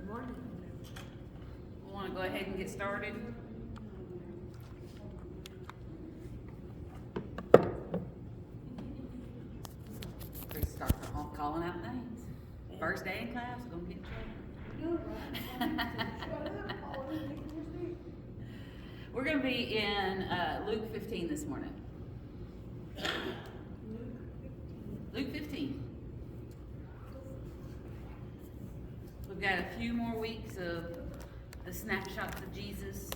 morning. We want to go ahead and get started. We start calling out names. First day in class, we're going to get in trouble. We're going to be in Luke 15 this morning. Luke 15. We've got a few more weeks of the snapshots of Jesus.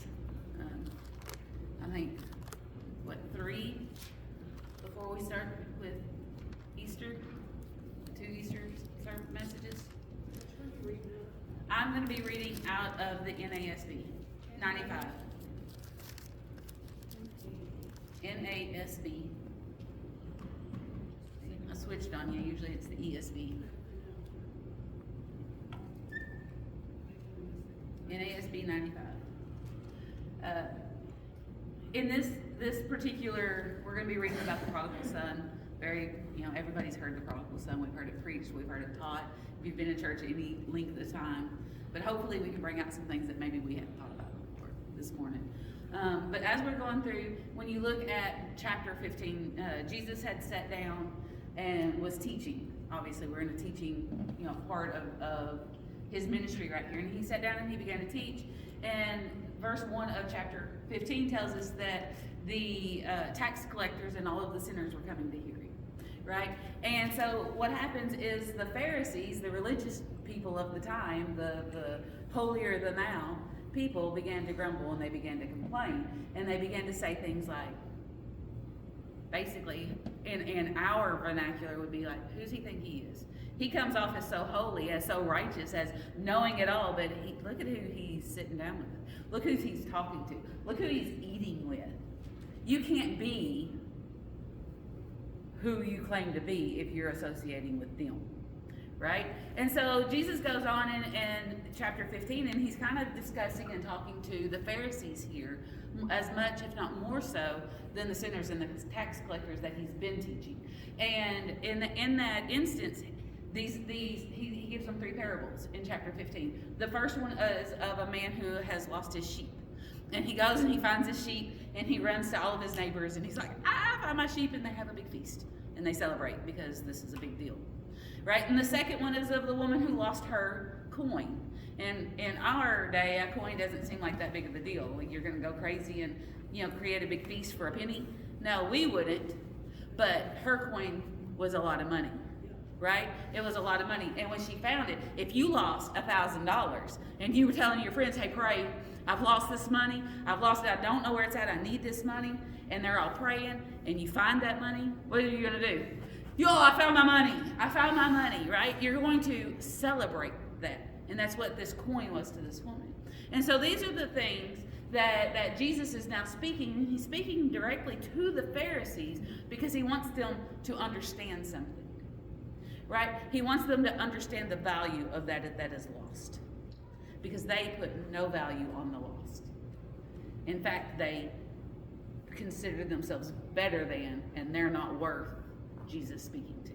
I think, 3 before we start with Easter? 2 Easter messages. I'm going to be reading out of the NASB, 95. NASB. I switched on you. Usually it's the ESV. NASB 95. In this particular, we're going to be reading about the prodigal son. Everybody's heard the prodigal son. We've heard it preached. We've heard it taught. If you've been in church any length of time, but hopefully we can bring out some things that maybe we hadn't thought about before this morning. But as we're going through, when you look at chapter 15, Jesus had sat down and was teaching. Obviously, we're in a teaching, part of his ministry right here. And he sat down and he began to teach. And verse 1 of chapter 15 tells us that the tax collectors and all of the sinners were coming to hear him, right? And so what happens is the Pharisees, the religious people of the time, the holier than thou people, began to grumble and they began to complain. And they began to say things like, basically, in our vernacular would be like, who's he think he is? He comes off as so holy, as so righteous, as knowing it all, but look at who he's sitting down with. Look who he's talking to. Look who he's eating with. You can't be who you claim to be if you're associating with them, right? And so Jesus goes on in chapter 15, and he's kind of discussing and talking to the Pharisees here, as much, if not more so, than the sinners and the tax collectors that he's been teaching. And in that instance, he gives them 3 parables in chapter 15. The first one is of a man who has lost his sheep. And he goes and he finds his sheep and he runs to all of his neighbors and he's like, I found my sheep, and they have a big feast. And they celebrate because this is a big deal. Right? And the second one is of the woman who lost her coin. And in our day, a coin doesn't seem like that big of a deal. Like you're going to go crazy and, create a big feast for a penny. No, we wouldn't. But her coin was a lot of money. Right? It was a lot of money. And when she found it, if you lost $1,000 and you were telling your friends, hey, pray, I've lost this money. I've lost it. I don't know where it's at. I need this money. And they're all praying. And you find that money. What are you going to do? Yo, I found my money. I found my money, right? You're going to celebrate that. And that's what this coin was to this woman. And so these are the things that Jesus is now speaking. He's speaking directly to the Pharisees because he wants them to understand something. Right? He wants them to understand the value of that is lost. Because they put no value on the lost. In fact, they consider themselves better than, and they're not worth Jesus speaking to.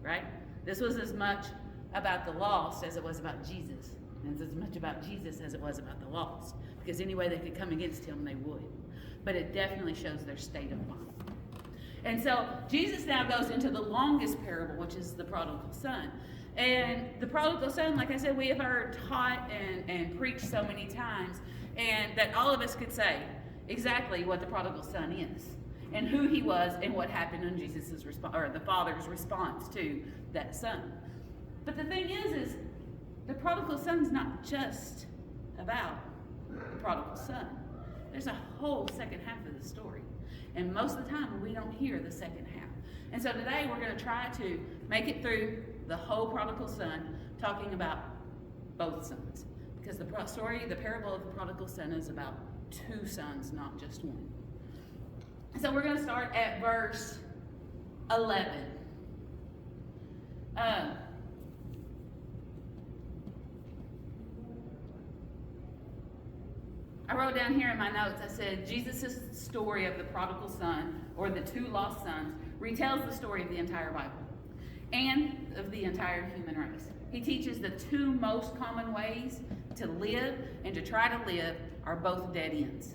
Right? This was as much about the lost as it was about Jesus. And it's as much about Jesus as it was about the lost. Because any way they could come against him, they would. But it definitely shows their state of mind. And so Jesus now goes into the longest parable, which is the prodigal son. And the prodigal son, like I said, we have heard taught and preached so many times, and that all of us could say exactly what the prodigal son is, and who he was, and what happened in Jesus's response, or the father's response to that son. But the thing is the prodigal son's not just about the prodigal son. There's a whole second half of the story. And most of the time, we don't hear the second half. And so today, we're going to try to make it through the whole prodigal son, talking about both sons. Because the parable of the prodigal son is about 2 sons, not just one. So we're going to start at verse 11. I wrote down here in my notes, I said, Jesus' story of the prodigal son, or the 2 lost sons, retells the story of the entire Bible and of the entire human race. he teaches the two most common ways to live and to try to live are both dead ends.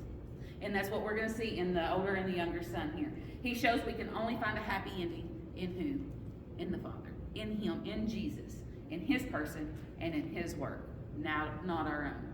And that's what we're going to see in the older and the younger son here. He shows we can only find a happy ending in who? In the Father, in him, in Jesus, in his person, and in his work, not our own.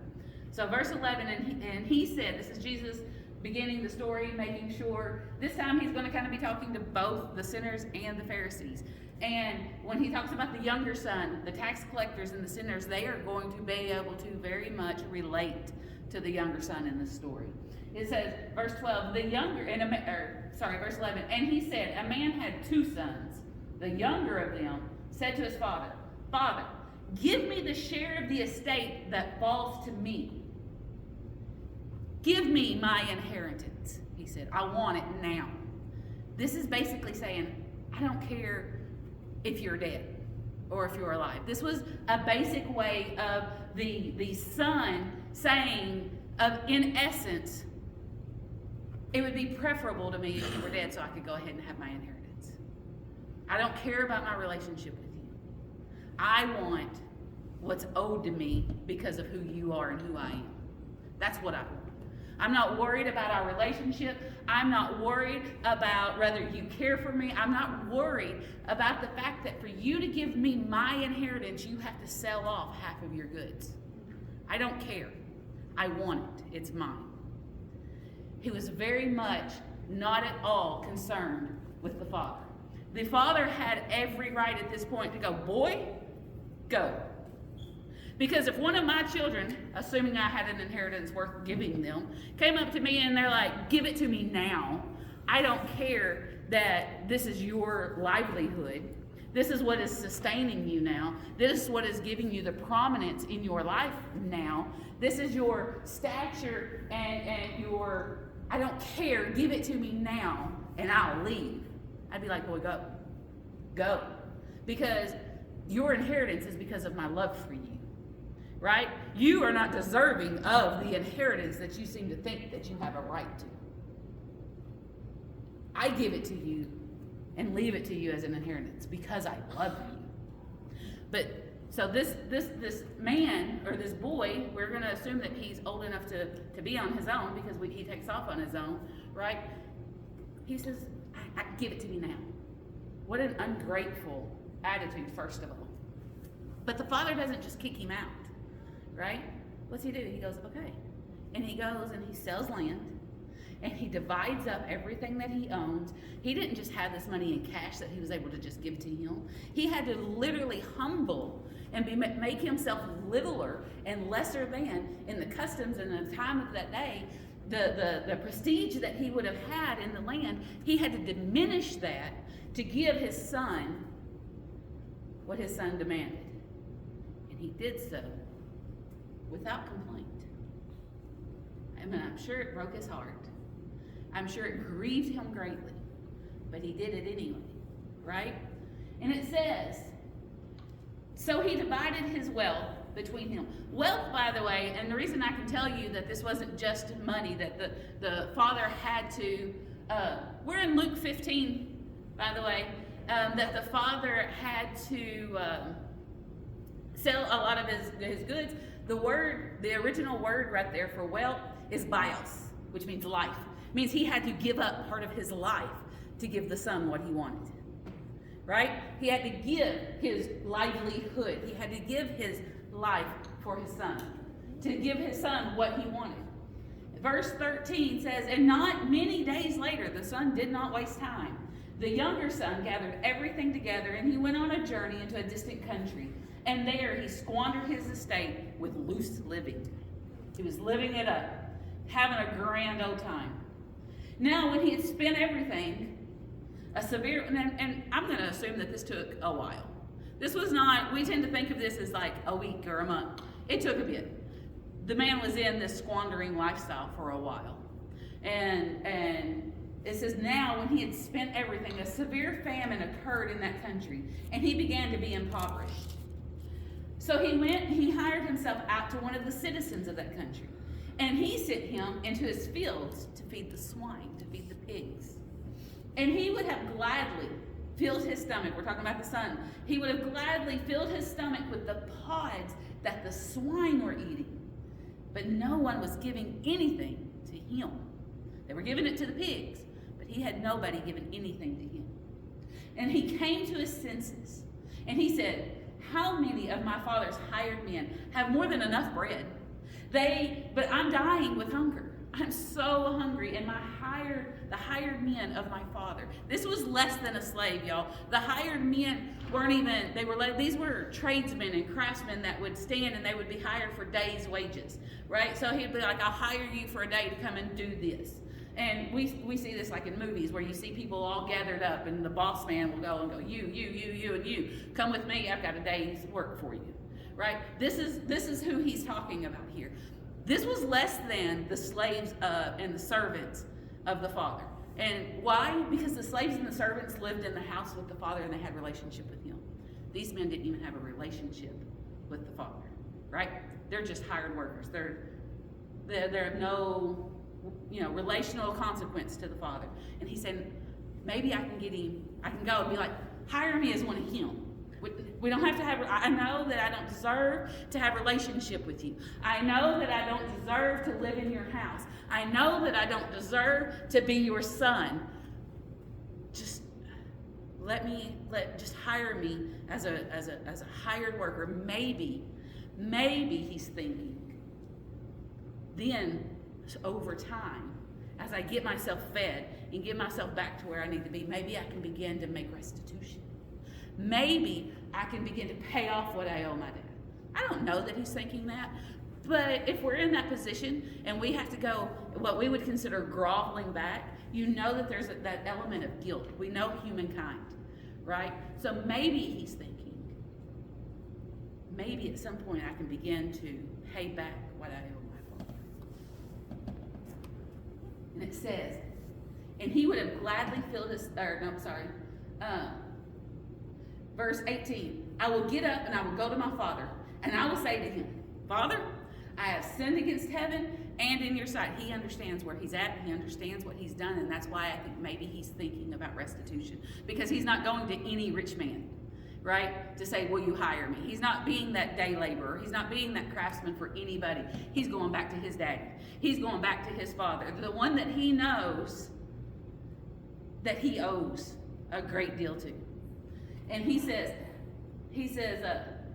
So verse 11, and he said, this is Jesus beginning the story, making sure, this time he's going to kind of be talking to both the sinners and the Pharisees. And when he talks about the younger son, the tax collectors and the sinners, they are going to be able to very much relate to the younger son in this story. It says, verse 12, verse 11, and he said, a man had two sons. The younger of them said to his father, Father, give me the share of the estate that falls to me. Give me my inheritance, he said. I want it now. This is basically saying, I don't care if you're dead or if you're alive. This was a basic way of the son saying, in essence, it would be preferable to me if you were dead so I could go ahead and have my inheritance. I don't care about my relationship with you. I want what's owed to me because of who you are and who I am. That's what I want. I'm not worried about our relationship. I'm not worried about whether you care for me. I'm not worried about the fact that for you to give me my inheritance, you have to sell off half of your goods. I don't care. I want it. It's mine. He was very much not at all concerned with the father. The father had every right at this point to go, boy, go. Because if one of my children, assuming I had an inheritance worth giving them, came up to me and they're like, give it to me now. I don't care that this is your livelihood. This is what is sustaining you now. This is what is giving you the prominence in your life now. This is your stature and your, I don't care, give it to me now and I'll leave. I'd be like, boy, go. Go. Because your inheritance is because of my love for you. Right? You are not deserving of the inheritance that you seem to think that you have a right to. I give it to you and leave it to you as an inheritance because I love you. But so this man or this boy, we're going to assume that he's old enough to be on his own because he takes off on his own, right? He says, I give it to me now. What an ungrateful attitude, first of all. But the father doesn't just kick him out. Right? What's he do? He goes, okay. And he goes and he sells land and he divides up everything that he owns. He didn't just have this money in cash that he was able to just give to him. He had to literally humble and make himself littler and lesser than in the customs and the time of that day. The prestige that he would have had in the land, he had to diminish that to give his son what his son demanded. And he did so without complaint. I mean, I'm sure it broke his heart. I'm sure it grieved him greatly, but he did it anyway, right? And it says, so he divided his wealth between him. Wealth, by the way, and the reason I can tell you that this wasn't just money, that the father had to, we're in Luke 15, by the way, that the father had to sell a lot of his goods. The original word right there for wealth is bios, which means life. It means he had to give up part of his life to give the son what he wanted. Right? He had to give his livelihood. He had to give his life for his son, to give his son what he wanted. Verse 13 says, and not many days later, the son did not waste time. The younger son gathered everything together and he went on a journey into a distant country. And there he squandered his estate with loose living. He was living it up, having a grand old time. Now, when he had spent everything, and I'm going to assume that this took a while. This was not, we tend to think of this as like a week or a month. It took a bit. The man was in this squandering lifestyle for a while. And it says, now when he had spent everything, a severe famine occurred in that country, and he began to be impoverished. So he hired himself out to one of the citizens of that country. And he sent him into his fields to feed the swine, to feed the pigs. And he would have gladly filled his stomach. We're talking about the son. He would have gladly filled his stomach with the pods that the swine were eating. But no one was giving anything to him. They were giving it to the pigs, but he had nobody giving anything to him. And he came to his senses, and he said, how many of my father's hired men have more than enough bread? But I'm dying with hunger. I'm so hungry, and the hired men of my father. This was less than a slave, y'all. The hired men these were tradesmen and craftsmen that would stand and they would be hired for days' wages, right? So he'd be like, I'll hire you for a day to come and do this. And we see this like in movies where you see people all gathered up and the boss man will go and go, you, and you, come with me, I've got a day's work for you, right? This is who he's talking about here. This was less than the slaves and the servants of the father. And why? Because the slaves and the servants lived in the house with the father and they had a relationship with him. These men didn't even have a relationship with the father, right? They're just hired workers. They're of no, relational consequence to the father. And he said, maybe I can go and be like, hire me as one of him. We don't have to I know that I don't deserve to have a relationship with you. I know that I don't deserve to live in your house. I know that I don't deserve to be your son. Just just hire me as a hired worker. Maybe he's thinking. Then over time, as I get myself fed and get myself back to where I need to be, maybe I can begin to make restitution. Maybe I can begin to pay off what I owe my dad. I don't know that he's thinking that, but if we're in that position and we have to go what we would consider groveling back, that there's that element of guilt. We know humankind, right? So maybe he's thinking, maybe at some point I can begin to pay back what I owe my father. And it says, and he would have gladly filled verse 18, I will get up and I will go to my father, and I will say to him, Father, I have sinned against heaven and in your sight. He understands where he's at. He understands what he's done, and that's why I think maybe he's thinking about restitution. Because he's not going to any rich man, right, to say, will you hire me? He's not being that day laborer. He's not being that craftsman for anybody. He's going back to his daddy. He's going back to his father, the one that he knows that he owes a great deal to. And he says,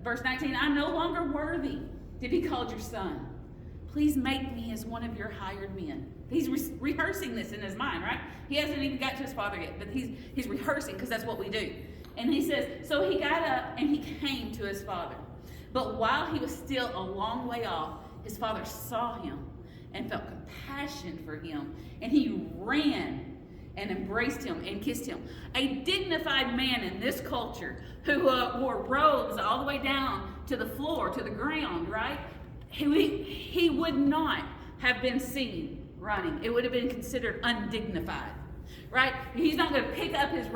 verse 19, I'm no longer worthy to be called your son. Please make me as one of your hired men. He's rehearsing this in his mind, right? He hasn't even got to his father yet, but he's rehearsing because that's what we do. And he says, so he got up and he came to his father. But while he was still a long way off, his father saw him and felt compassion for him. And he ran and embraced him and kissed him. A dignified man in this culture who wore robes all the way down to the floor, to the ground, right? He would not have been seen running. It would have been considered undignified, right? He's not going to pick up his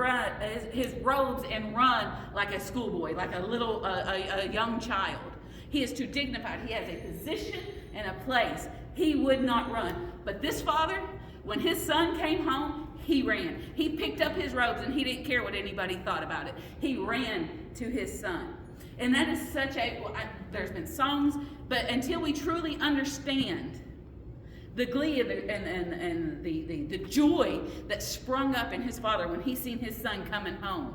robes and run like a schoolboy, like a young child. He is too dignified. He has a position and a place. He would not run. But this father, when his son came home, he ran. He picked up his robes and he didn't care what anybody thought about it. He ran to his son. And that is there's been songs, but until we truly understand the glee and the joy that sprung up in his father when he seen his son coming home,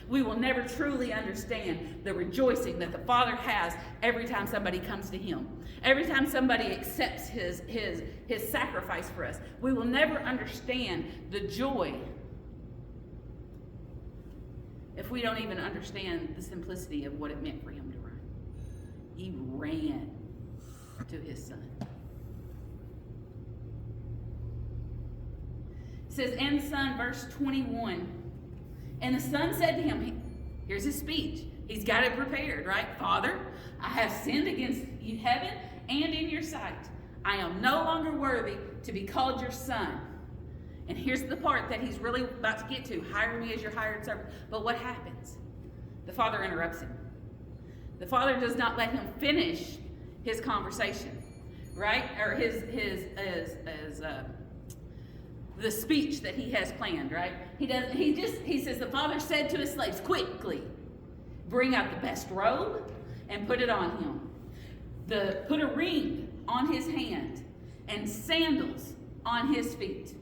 we will never truly understand the rejoicing that the Father has every time somebody comes to him. Every time somebody accepts his sacrifice for us. We will never understand the joy if we don't even understand the simplicity of what it meant for him to run. He ran to his son. It says, and son, verse 21, and the son said to him, here's his speech. He's got it prepared, right? Father, I have sinned against you, heaven and in your sight. I am no longer worthy to be called your son. And here's the part that he's really about to get to. Hire me as your hired servant. But what happens? The father interrupts him. The father does not let him finish his conversation, right? Or the speech that he has planned, right? He says, the father said to his slaves, quickly, bring out the best robe and put it on him. Put a ring on his hand and sandals on his feet.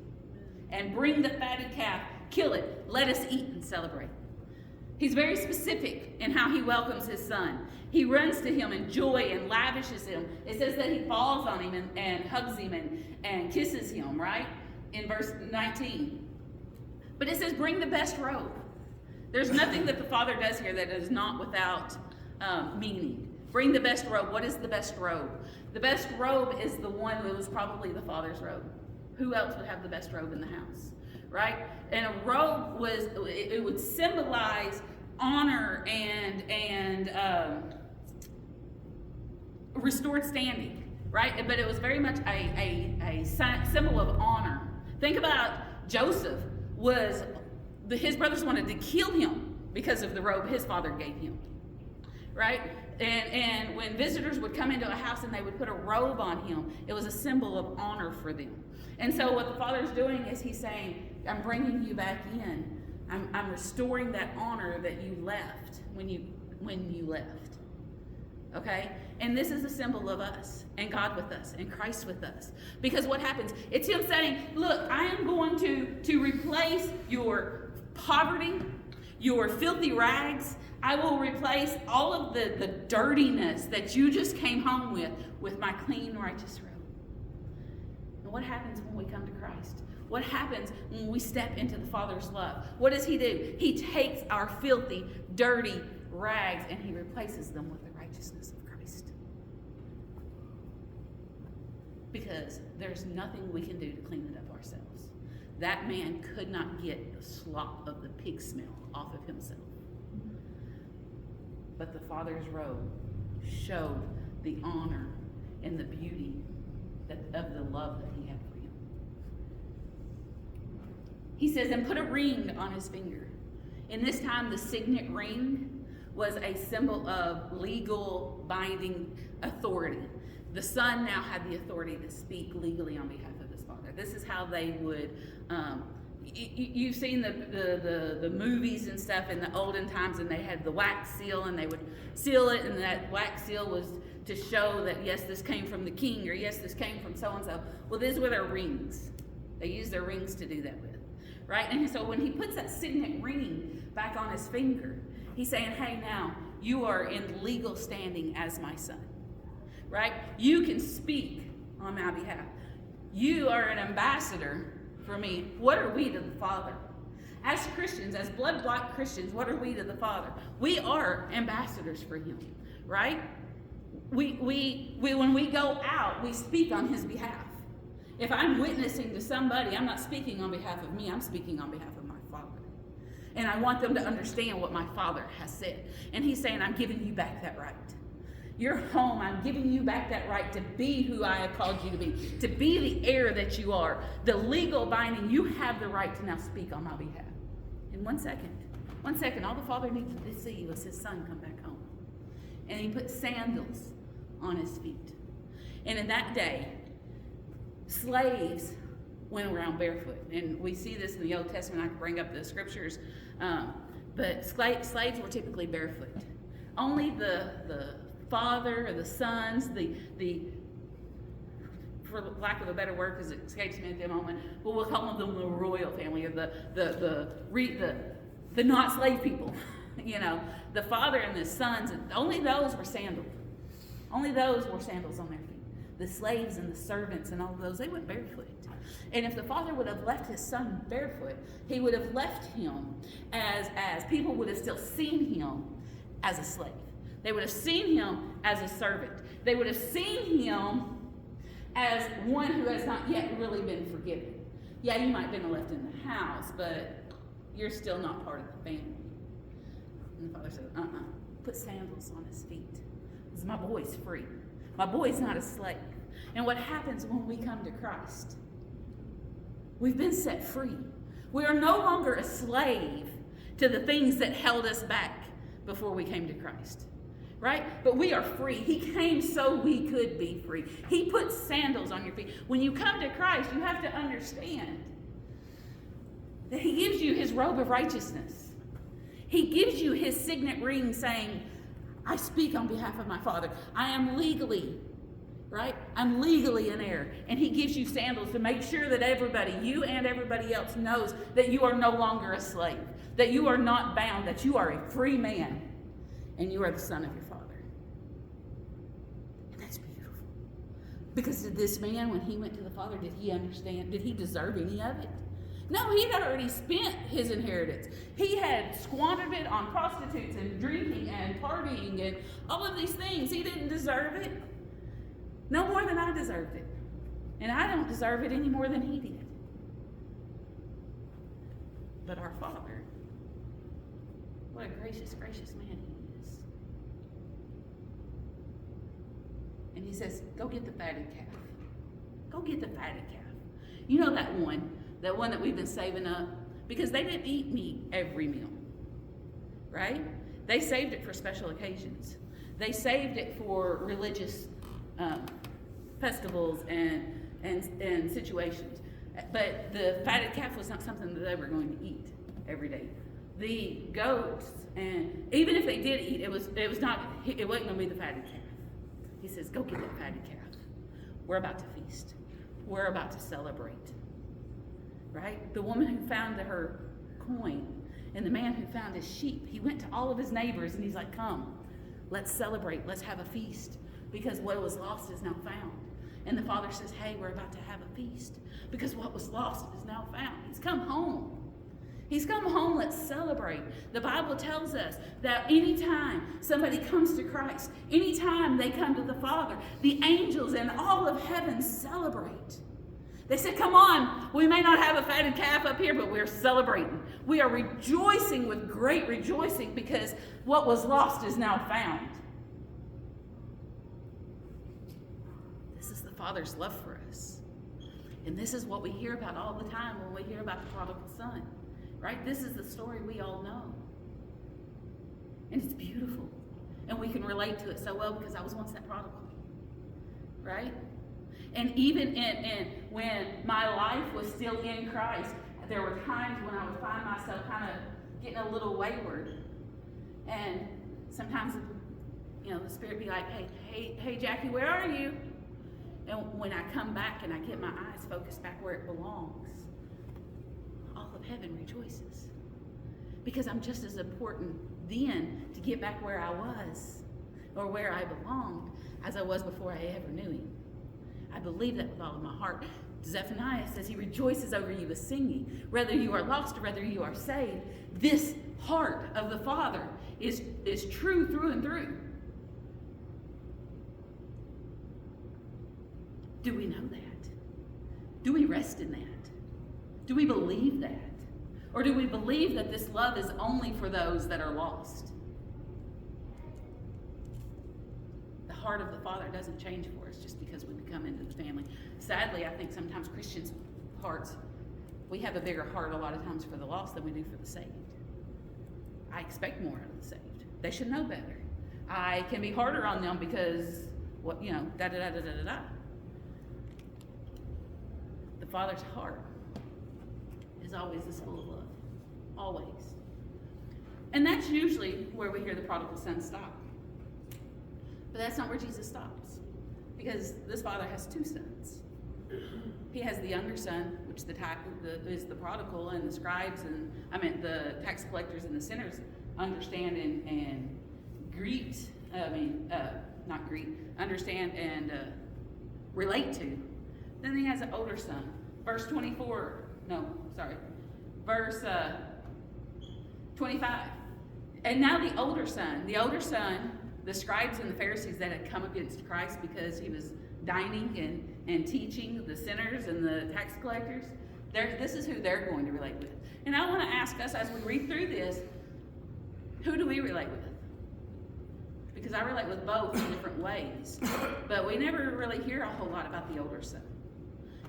And bring the fatted calf, kill it, let us eat and celebrate. He's very specific in how he welcomes his son. He runs to him in joy and lavishes him. It says that he falls on him and hugs him and kisses him, right? In verse 19. But it says, bring the best robe. There's nothing that the father does here that is not without meaning. Bring the best robe. What is the best robe? The best robe is the one that was probably the father's robe. Who else would have the best robe in the house, right? And a robe it would symbolize honor and restored standing, right? But it was very much a symbol of honor. Think about Joseph. His brothers wanted to kill him because of the robe his father gave him, right? And when visitors would come into a house and they would put a robe on him, it was a symbol of honor for them. And so what the father's doing is he's saying, I'm bringing you back in. I'm restoring that honor that you left when you left. Okay? And this is a symbol of us and God with us and Christ with us. Because what happens? It's him saying, look, I am going to replace your poverty, your filthy rags. I will replace all of the dirtiness that you just came home with my clean, righteous robe. And what happens when we come to Christ? What happens when we step into the Father's love? What does he do? He takes our filthy, dirty rags and he replaces them with the righteousness of Christ. Because there's nothing we can do to clean it up ourselves. That man could not get the slop of the pig smell off of himself. But the Father's robe showed the honor and the beauty of the love that he had for him. He says, and put a ring on his finger. In this time, the signet ring was a symbol of legal binding authority. The son now had the authority to speak legally on behalf of his father. This is how they would... You've seen the movies and stuff in the olden times, and they had the wax seal, and they would seal it, and that wax seal was to show that, yes, this came from the king, or yes, this came from so-and-so. Well, these were their rings. They used their rings to do that with, right? And so when he puts that signet ring back on his finger, he's saying, hey, now, you are in legal standing as my son, right? You can speak on my behalf. You are an ambassador for me. What are we to the Father? As Christians, as blood-bought Christians, what are we to the Father? We are ambassadors for him, right? We when we go out, we speak on his behalf. If I'm witnessing to somebody, I'm not speaking on behalf of me, I'm speaking on behalf of my Father. And I want them to understand what my Father has said. And he's saying, I'm giving you back that right. You're home. I'm giving you back that right to be who I have called you to be the heir that you are. The legal binding, you have the right to now speak on my behalf. In 1 second, all the Father needed to see was his son come back home. And he put sandals on his feet. And in that day, slaves went around barefoot. And we see this in the Old Testament. I can bring up the scriptures. But slaves were typically barefoot. Only the father or the sons, the for lack of a better word, because it escapes me at the moment, but we'll call them the royal family, or the not slave people. You know, the father and the sons, and only those were sandaled. Only those wore sandals on their feet. The slaves and the servants and all of those, they went barefoot. And if the father would have left his son barefoot, he would have left him as people would have still seen him as a slave. They would have seen him as a servant. They would have seen him as one who has not yet really been forgiven. Yeah, you might have been left in the house, but you're still not part of the family. And the father said, put sandals on his feet. Because my boy's free. My boy's not a slave. And what happens when we come to Christ? We've been set free. We are no longer a slave to the things that held us back before we came to Christ. Right? But we are free. He came so we could be free. He put sandals on your feet. When you come to Christ, you have to understand that he gives you his robe of righteousness. He gives you his signet ring saying, I speak on behalf of my Father. I am legally, right? I'm legally an heir. And he gives you sandals to make sure that everybody, you and everybody else, knows that you are no longer a slave, that you are not bound, that you are a free man, and you are the son of your Father. And that's beautiful. Because did this man, when he went to the Father, did he understand? Did he deserve any of it? No, he had already spent his inheritance. He had squandered it on prostitutes and drinking and partying and all of these things. He didn't deserve it. No more than I deserved it. And I don't deserve it any more than he did. But our Father, what a gracious, gracious man he is. And he says, go get the fatted calf. Go get the fatted calf. You know that one that we've been saving up? Because they didn't eat meat every meal, right? They saved it for special occasions. They saved it for religious festivals and situations. But the fatted calf was not something that they were going to eat every day. The goats, and even if they did eat, it wasn't going to be the fatted calf. He says, go get that fatted calf. We're about to feast. We're about to celebrate. Right? The woman who found her coin and the man who found his sheep, he went to all of his neighbors and he's like, come, let's celebrate. Let's have a feast, because what was lost is now found. And the Father says, hey, we're about to have a feast because what was lost is now found. He's come home. He's come home. Let's celebrate. The Bible tells us that anytime somebody comes to Christ, anytime they come to the Father, the angels and all of heaven celebrate. They said, come on, we may not have a fatted calf up here, but we're celebrating. We are rejoicing with great rejoicing because what was lost is now found. This is the Father's love for us. And this is what we hear about all the time when we hear about the prodigal son, right? This is the story we all know. And it's beautiful. And we can relate to it so well because I was once that prodigal, right? And even when my life was still in Christ, there were times when I would find myself kind of getting a little wayward. And sometimes, the Spirit be like, hey, Jackie, where are you? And when I come back and I get my eyes focused back where it belongs, all of heaven rejoices. Because I'm just as important then to get back where I was or where I belonged as I was before I ever knew him. I believe that with all of my heart. Zephaniah says he rejoices over you with singing. Whether you are lost or whether you are saved, this heart of the Father is true through and through. Do we know that? Do we rest in that? Do we believe that? Or do we believe that this love is only for those that are lost? The heart of the Father doesn't change for us just because we come into the family. Sadly, I think sometimes Christians' hearts, we have a bigger heart a lot of times for the lost than we do for the saved. I expect more of the saved. They should know better. I can be harder on them because, da-da-da-da-da-da-da. The Father's heart is always this full of love. Always. And that's usually where we hear the prodigal son stop. But that's not where Jesus stops. Because this father has two sons. He has the younger son, which is the prodigal, and the scribes the tax collectors and the sinners understand and understand and relate to. Then he has an older son. Verse 25. And now the older son, the scribes and the Pharisees that had come against Christ because he was dining and teaching the sinners and the tax collectors, this is who they're going to relate with. And I want to ask us as we read through this, who do we relate with? Because I relate with both in different ways. But we never really hear a whole lot about the older son.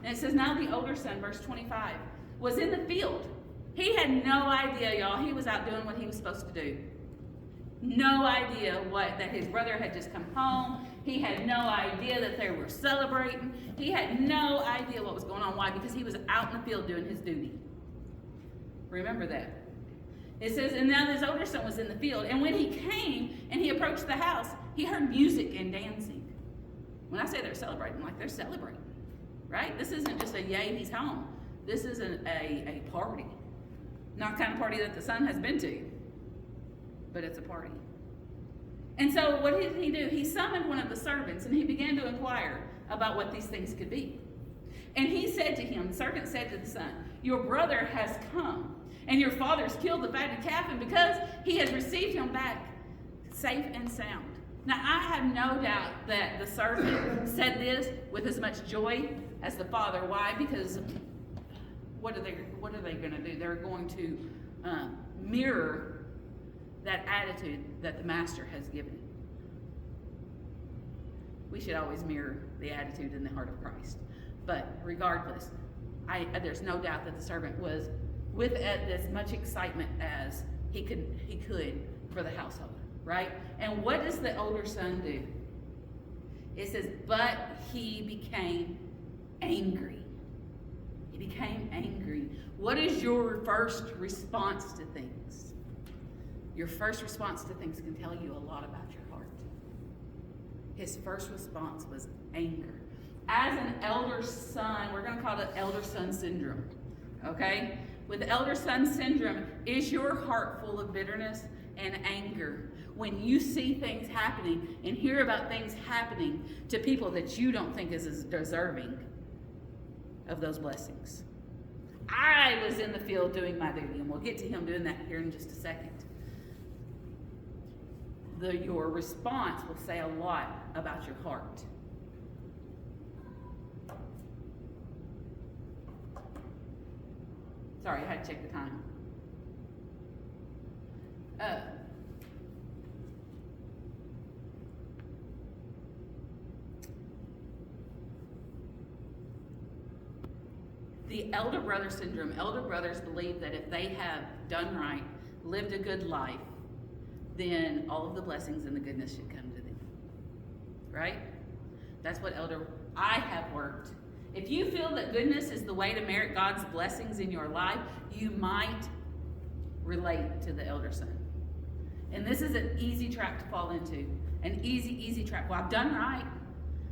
And it says, now the older son, verse 25, was in the field. He had no idea, y'all. He was out doing what he was supposed to do. No idea that his brother had just come home. He had no idea that they were celebrating. He had no idea what was going on. Why? Because he was out in the field doing his duty. Remember that. It says, and now his older son was in the field. And when he came and he approached the house, he heard music and dancing. When I say they're celebrating, like they're celebrating, right? This isn't just a yay, he's home. This isn't a party. Not the kind of party that the son has been to, but it's a party. And so what did he do? He summoned one of the servants and he began to inquire about what these things could be. And he said to him, the servant said to the son, your brother has come, and your father's killed the fatted calf, and because he has received him back safe and sound. Now I have no doubt that the servant said this with as much joy as the father. Why? Because what are they going to do? They're going to mirror that attitude that the master has given. We should always mirror the attitude in the heart of Christ. But regardless, there's no doubt that the servant was with as much excitement as he could for the household, right? And what does the older son do? It says, but he became angry. He became angry. What is your first response to things? Your first response to things can tell you a lot about your heart. His first response was anger. As an elder son, we're going to call it elder son syndrome, okay? With elder son syndrome, is your heart full of bitterness and anger when you see things happening and hear about things happening to people that you don't think is as deserving of those blessings? I was in the field doing my duty, and we'll get to him doing that here in just a second. Your response will say a lot about your heart. Sorry, I had to check the time. The elder brother syndrome. Elder brothers believe that if they have done right, lived a good life, then all of the blessings and the goodness should come to them. Right? That's what I have worked. If you feel that goodness is the way to merit God's blessings in your life, you might relate to the elder son. And this is an easy trap to fall into. An easy trap. Well, I've done right.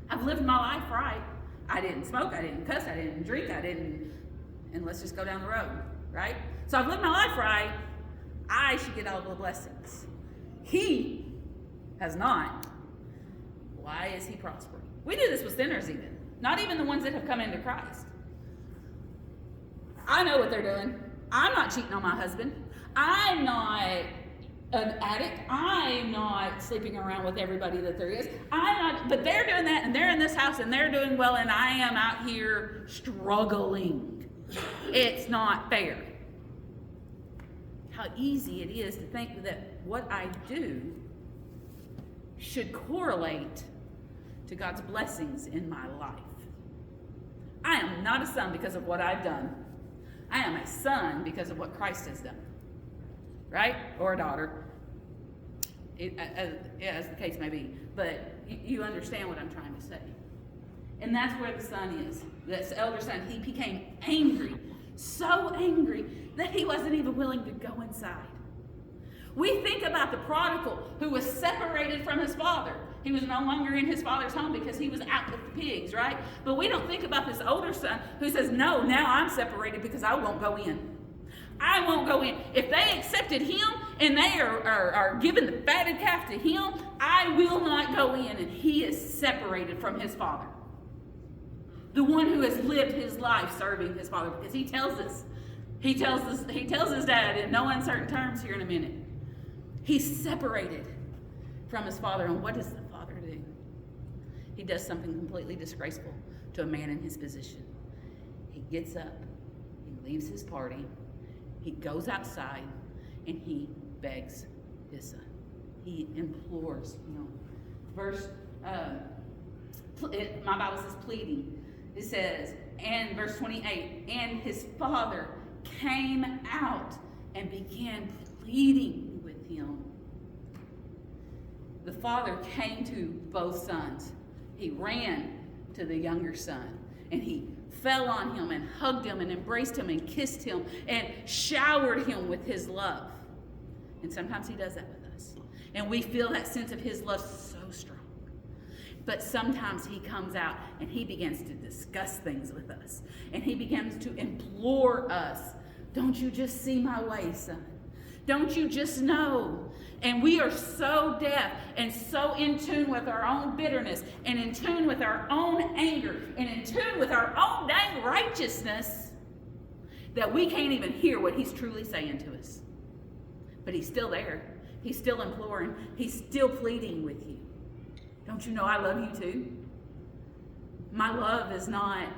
I've lived my life right. I didn't smoke, I didn't cuss, I didn't drink, and let's just go down the road, right? So I've lived my life right. I should get all the blessings. He has not. Why is he prospering? We do this with sinners even. Not even the ones that have come into Christ. I know what they're doing. I'm not cheating on my husband. I'm not an addict. I'm not sleeping around with everybody that there is. But they're doing that, and they're in this house, and they're doing well, and I am out here struggling. It's not fair. How easy it is to think that what I do should correlate to God's blessings in my life. I am not a son because of what I've done. I am a son because of what Christ has done. Right? Or a daughter. As the case may be. But you understand what I'm trying to say. And that's where the son is. This elder son, he became angry. So angry that he wasn't even willing to go inside. We think about the prodigal who was separated from his father. He was no longer in his father's home because he was out with the pigs, right? But we don't think about this older son who says, no, now I'm separated because I won't go in. I won't go in. If they accepted him and they are giving the fatted calf to him, I will not go in. And he is separated from his father. The one who has lived his life serving his father, because he tells his dad in no uncertain terms here in a minute. He's separated from his father. And what does the father do? He does something completely disgraceful to a man in his position. He gets up, he leaves his party, he goes outside, and he begs his son. He implores him. My Bible says pleading. It says, and verse 28, and his father came out and began pleading with him. The father came to both sons. He ran to the younger son. And he fell on him and hugged him and embraced him and kissed him and showered him with his love. And sometimes he does that with us. And we feel that sense of his love so strong. But sometimes he comes out and he begins to discuss things with us. And he begins to implore us, don't you just see my way, son? Don't you just know? And we are so deaf and so in tune with our own bitterness and in tune with our own anger and in tune with our own dang righteousness that we can't even hear what he's truly saying to us. But he's still there. He's still imploring. He's still pleading with you. Don't you know I love you too? My love is not,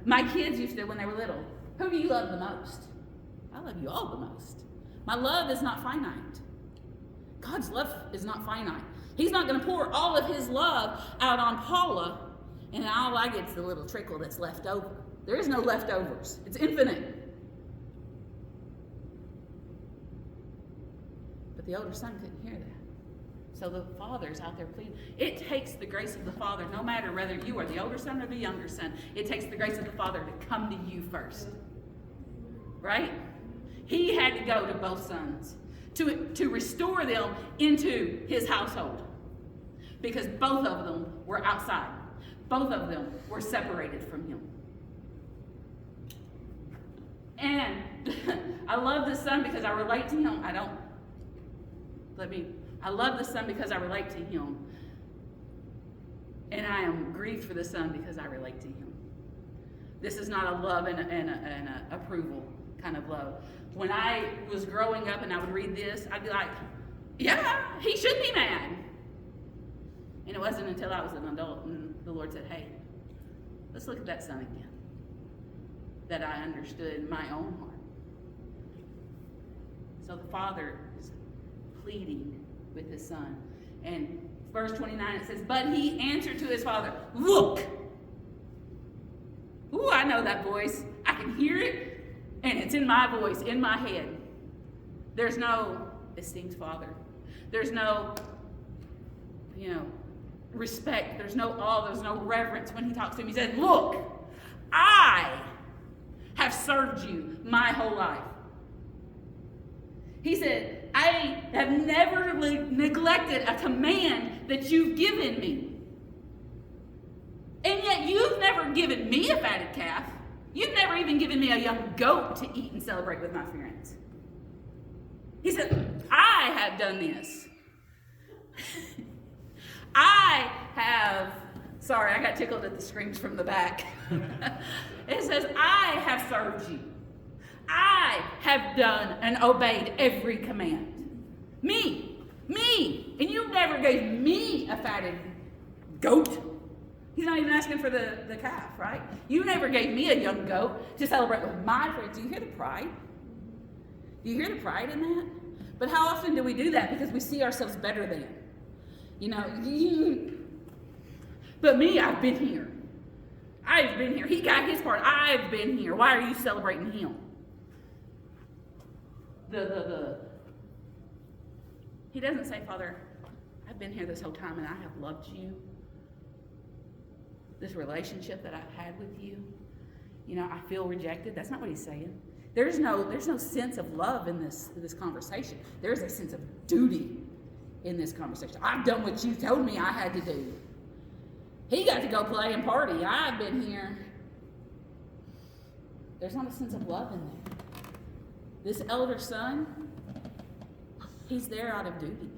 my kids used to, when they were little, who do you love the most? I love you all the most. My love is not finite. God's love is not finite. He's not going to pour all of his love out on Paula, and all I get is the little trickle that's left over. There is no leftovers. It's infinite. But the older son couldn't hear that. So the father's out there pleading. It takes the grace of the father, no matter whether you are the older son or the younger son, it takes the grace of the father to come to you first. Right? He had to go to both sons to restore them into his household. Because both of them were outside. Both of them were separated from him. And I love the son because I relate to him. I love the son because I relate to him. And I am grieved for the son because I relate to him. This is not a love and a approval kind of love. When I was growing up and I would read this, I'd be like, yeah, he should be mad. And it wasn't until I was an adult and the Lord said, hey, let's look at that son again, that I understood my own heart. So the father is pleading with his son. And verse 29, it says, but he answered to his father, look. Ooh, I know that voice. I can hear it, and it's in my voice, in my head. There's no esteemed father. There's no, respect. There's no awe. There's no reverence when he talks to him. He said, look, I have served you my whole life. He said, I have never neglected a command that you've given me. And yet you've never given me a fatted calf. You've never even given me a young goat to eat and celebrate with my friends. He said, I have done this. Sorry, I got tickled at the screams from the back. It says, I have served you. I have done and obeyed every command. Me. And you never gave me a fatted goat. He's not even asking for the calf, right? You never gave me a young goat to celebrate with my friends. Do you hear the pride? Do you hear the pride in that? But how often do we do that? Because we see ourselves better than. But me, I've been here. I've been here. He got his part. I've been here. Why are you celebrating him? He doesn't say, Father, I've been here this whole time and I have loved you. This relationship that I've had with you, I feel rejected. That's not what he's saying. There's no sense of love in this conversation. There's a sense of duty in this conversation. I've done what you told me I had to do. He got to go play and party. I've been here. There's not a sense of love in there. This elder son, he's there out of duty.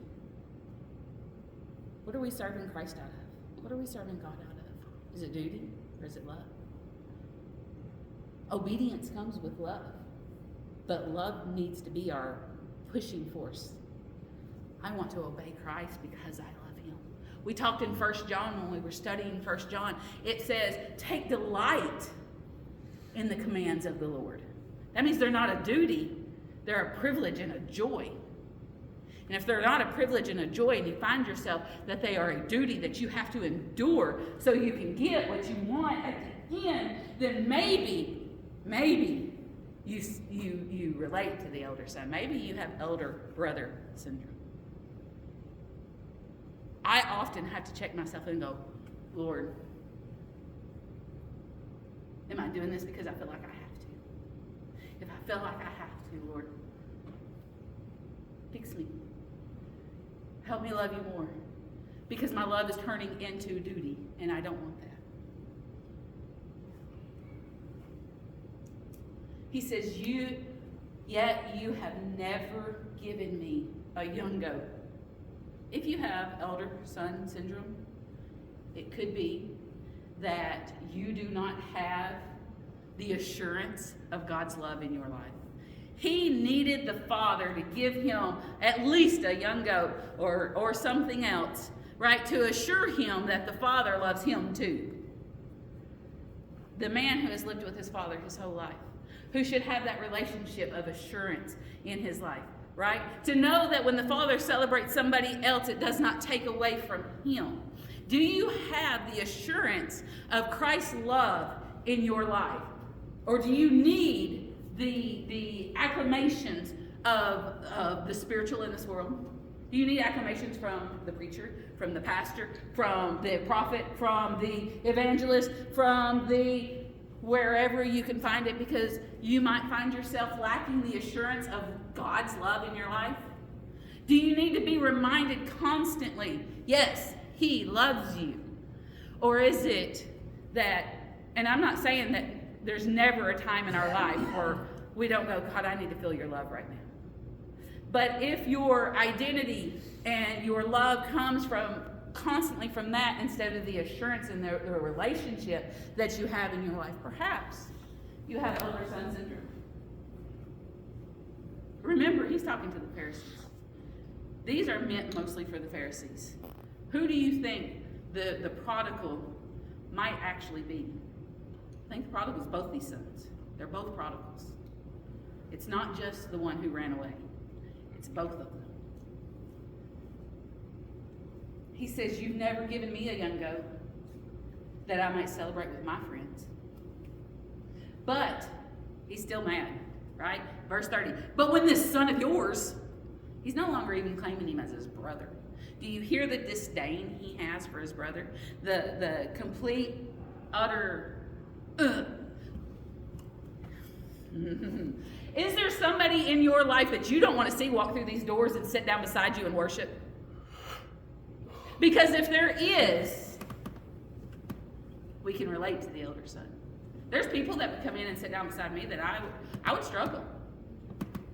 What are we serving Christ out of? What are we serving God out of? Is it duty or is it love? Obedience comes with love, but love needs to be our pushing force. I want to obey Christ because I love him. We talked in 1 John when we were studying 1 John. It says, take delight in the commands of the Lord. That means they're not a duty, they're a privilege and a joy. And if they're not a privilege and a joy, and you find yourself that they are a duty that you have to endure so you can get what you want at the end, then maybe you relate to the elder son. Maybe you have elder brother syndrome. I often have to check myself and go, Lord, Am I doing this because I feel like I have to? If I feel like I have to, Lord, fix me. Help me love you more. Because my love is turning into duty, and I don't want that. He says, yet you have never given me a young goat. If you have elder son syndrome, it could be that you do not have the assurance of God's love in your life. He needed the Father to give him at least a young goat or something else, right, to assure him that the Father loves him too. The man who has lived with his Father his whole life, who should have that relationship of assurance in his life, right? To know that when the Father celebrates somebody else, it does not take away from him. Do you have the assurance of Christ's love in your life? Or do you need the acclamations of the spiritual in this world? Do you need acclamations from the preacher, from the pastor, from the prophet, from the evangelist, from the wherever you can find it, because you might find yourself lacking the assurance of God's love in your life? Do you need to be reminded constantly, yes, he loves you? Or is it that, and I'm not saying that there's never a time in our life where we don't go, God, I need to feel your love right now. But if your identity and your love comes from constantly from that instead of the assurance and the relationship that you have in your life, perhaps you have elder son syndrome. Remember, he's talking to the Pharisees. These are meant mostly for the Pharisees. Who do you think the prodigal might actually be? I think the prodigal is both these sons. They're both prodigals. It's not just the one who ran away. It's both of them. He says, you've never given me a young goat that I might celebrate with my friends. But he's still mad, right? Verse 30. But when this son of yours, he's no longer even claiming him as his brother. Do you hear the disdain he has for his brother? The complete, utter, Is there somebody in your life that you don't want to see walk through these doors and sit down beside you and worship? Because if there is, we can relate to the elder son. There's people that would come in and sit down beside me that I would struggle.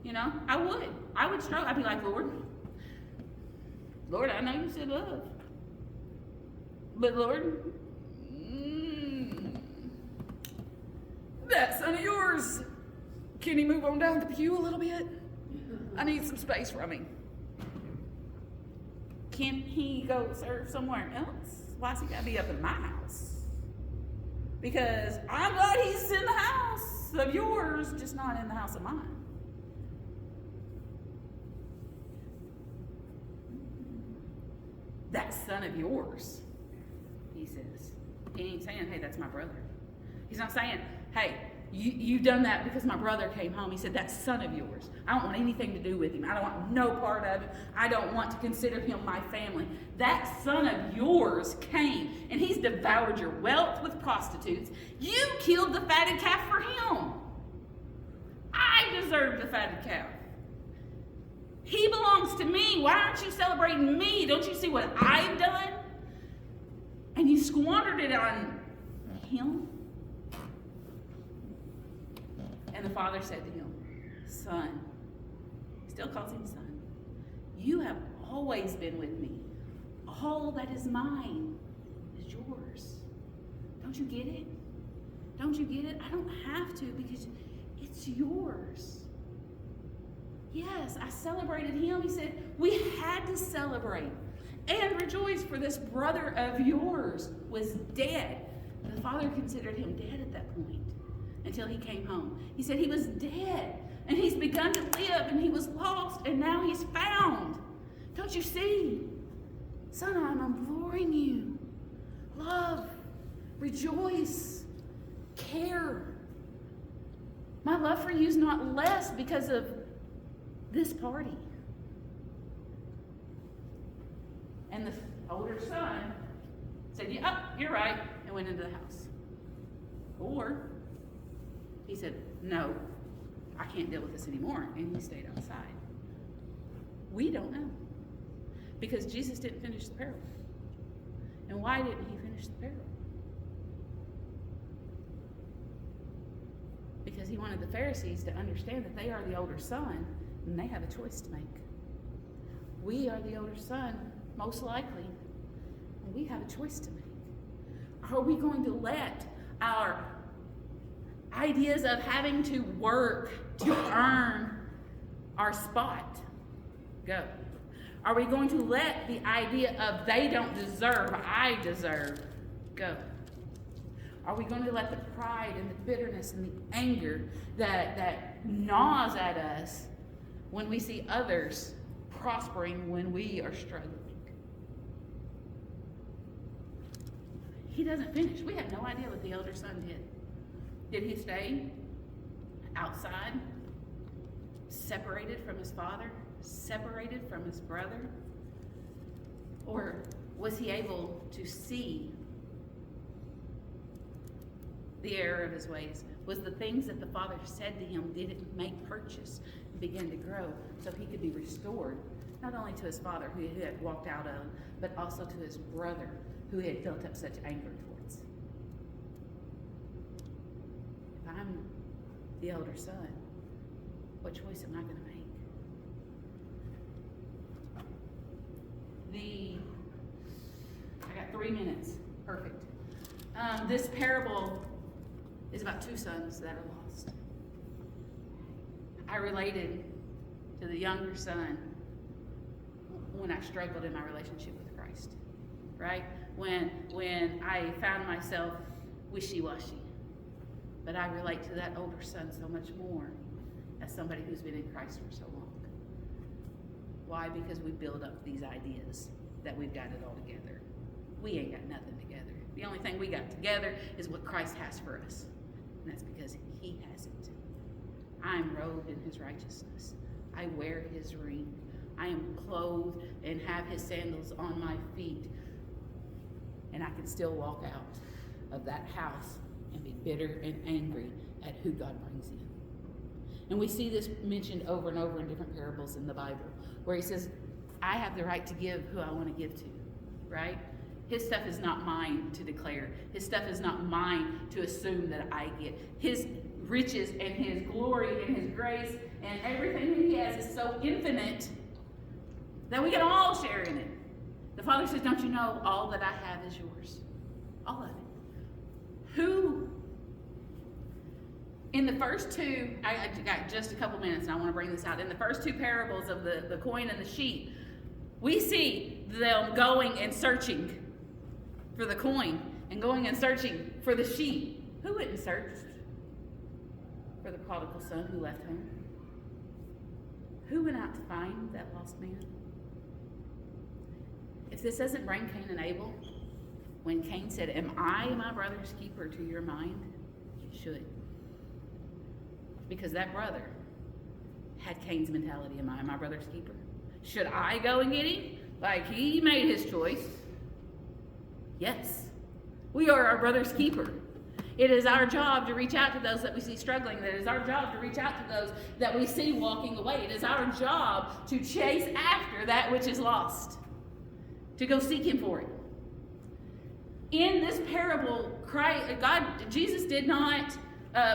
You know, I would struggle. I'd be like, Lord, I know you said love. But Lord, that son of yours, can he move on down the pew a little bit? I need some space from him. Can he go serve somewhere else? Why's he got to be up in my house? Because I'm glad he's in the house of yours, just not in the house of mine. That son of yours, he says. He ain't saying, hey, that's my brother. He's not saying, hey, you've done that because my brother came home. He said, that son of yours, I don't want anything to do with him. I don't want no part of him. I don't want to consider him my family. That son of yours came, and he's devoured your wealth with prostitutes. You killed the fatted calf for him. I deserve the fatted calf. He belongs to me. Why aren't you celebrating me? Don't you see what I've done? And you squandered it on him. And the father said to him, son, he still calls him son, you have always been with me. All that is mine is yours. Don't you get it? Don't you get it? I don't have to because it's yours. Yes, I celebrated him. He said, we had to celebrate and rejoice, for this brother of yours was dead. The father considered him dead at that point until he came home. He said he was dead, and he's begun to live, and he was lost, and now he's found. Don't you see? Son, I'm imploring you. Love, rejoice, care. My love for you is not less because of this party. And the older son said, yeah, you're right, and went into the house. Or He said, no, I can't deal with this anymore. And he stayed outside. We don't know. Because Jesus didn't finish the parable. And why didn't he finish the parable? Because he wanted the Pharisees to understand that they are the older son and they have a choice to make. We are the older son, most likely, and we have a choice to make. Are we going to let our ideas of having to work to earn our spot go? Are we going to let the idea of they don't deserve, I deserve, go? Are we going to let the pride and the bitterness and the anger that gnaws at us when we see others prospering when we are struggling? He doesn't finish. We have no idea what the elder son did. Did he stay outside, separated from his father, separated from his brother? Or was he able to see the error of his ways? Was the things that the father said to him, did it make purchase and begin to grow so he could be restored, not only to his father who he had walked out of, but also to his brother who he had built up such anger towards? If I'm the elder son, what choice am I going to make? I got 3 minutes. Perfect. This parable is about two sons that are lost. I related to the younger son when I struggled in my relationship with Christ, right? When I found myself wishy-washy. But I relate to that older son so much more as somebody who's been in Christ for so long. Why? Because we build up these ideas that we've got it all together. We ain't got nothing together. The only thing we got together is what Christ has for us. And that's because he has it. I am robed in his righteousness. I wear his ring. I am clothed and have his sandals on my feet. And I can still walk out of that house and be bitter and angry at who God brings in. And we see this mentioned over and over in different parables in the Bible, where he says, I have the right to give who I want to give to, right? His stuff is not mine to declare. His stuff is not mine to assume that I get. His riches and his glory and his grace and everything that he has is so infinite that we can all share in it. The Father says, don't you know all that I have is yours? All of it. Who, in the first two, I got just a couple minutes and I want to bring this out. In the first two parables of the coin and the sheep, we see them going and searching for the coin and going and searching for the sheep. Who went and searched for the prodigal son who left home? Who went out to find that lost man? If this doesn't bring Cain and Abel, when Cain said, am I my brother's keeper to your mind? It should. Because that brother had Cain's mentality, am I my brother's keeper? Should I go and get him? Like he made his choice. Yes. We are our brother's keeper. It is our job to reach out to those that we see struggling. It is our job to reach out to those that we see walking away. It is our job to chase after that which is lost. To go seek him for it. In this parable, Jesus did not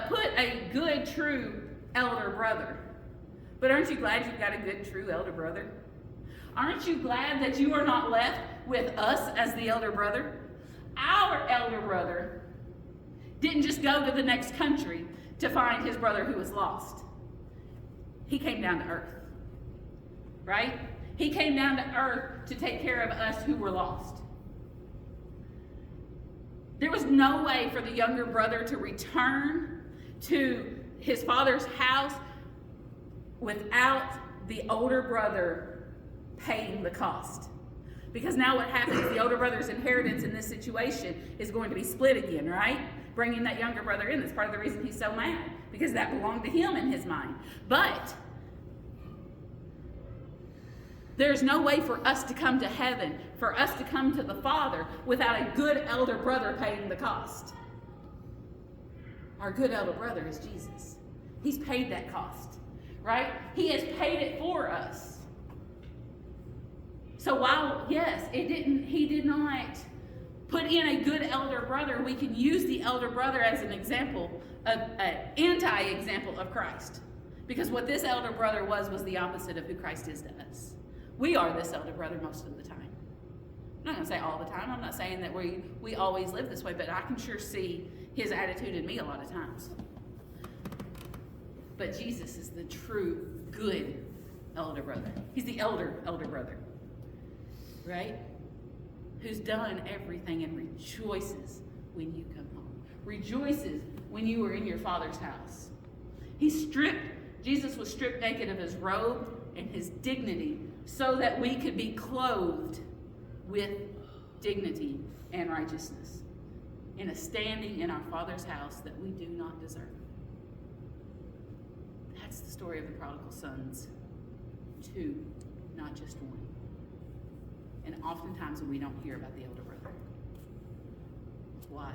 put a good, true elder brother. But aren't you glad you've got a good, true elder brother? Aren't you glad that you are not left with us as the elder brother? Our elder brother didn't just go to the next country to find his brother who was lost. He came down to earth. Right? He came down to earth to take care of us who were lost. There was no way for the younger brother to return to his father's house without the older brother paying the cost. Because now what happens, the older brother's inheritance in this situation is going to be split again, right? Bringing that younger brother in. That's part of the reason he's so mad, because that belonged to him in his mind. But there's no way for us to come to heaven, for us to come to the Father without a good elder brother paying the cost. Our good elder brother is Jesus. He's paid that cost, right? He has paid it for us. So while, yes, he did not put in a good elder brother, we can use the elder brother as an example, an anti-example of Christ. Because what this elder brother was the opposite of who Christ is to us. We are this elder brother most of the time. I'm not going to say all the time. I'm not saying that we always live this way, but I can sure see his attitude in me a lot of times. But Jesus is the true good elder brother. He's the elder brother, right? Who's done everything and rejoices when you come home. Rejoices when you were in your Father's house. Jesus was stripped naked of his robe and his dignity so that we could be clothed with dignity and righteousness in a standing in our Father's house that we do not deserve. That's the story of the prodigal sons. 2, not just 1. And oftentimes we don't hear about the elder brother. Why?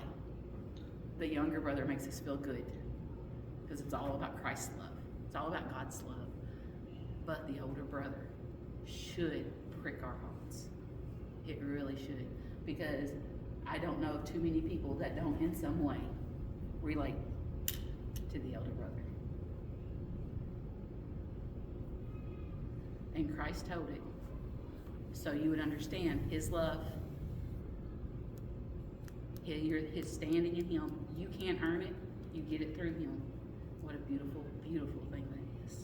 The younger brother makes us feel good because it's all about Christ's love. It's all about God's love. But the older brother should prick our hearts. It really should. Because I don't know of too many people that don't in some way relate to the elder brother. And Christ told it so you would understand his love, his standing in him. You can't earn it. You get it through him. What a beautiful, beautiful thing that is.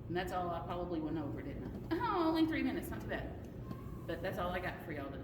And that's all I probably went over, didn't I? Oh, only 3 minutes. Not too bad. But that's all I got for y'all today.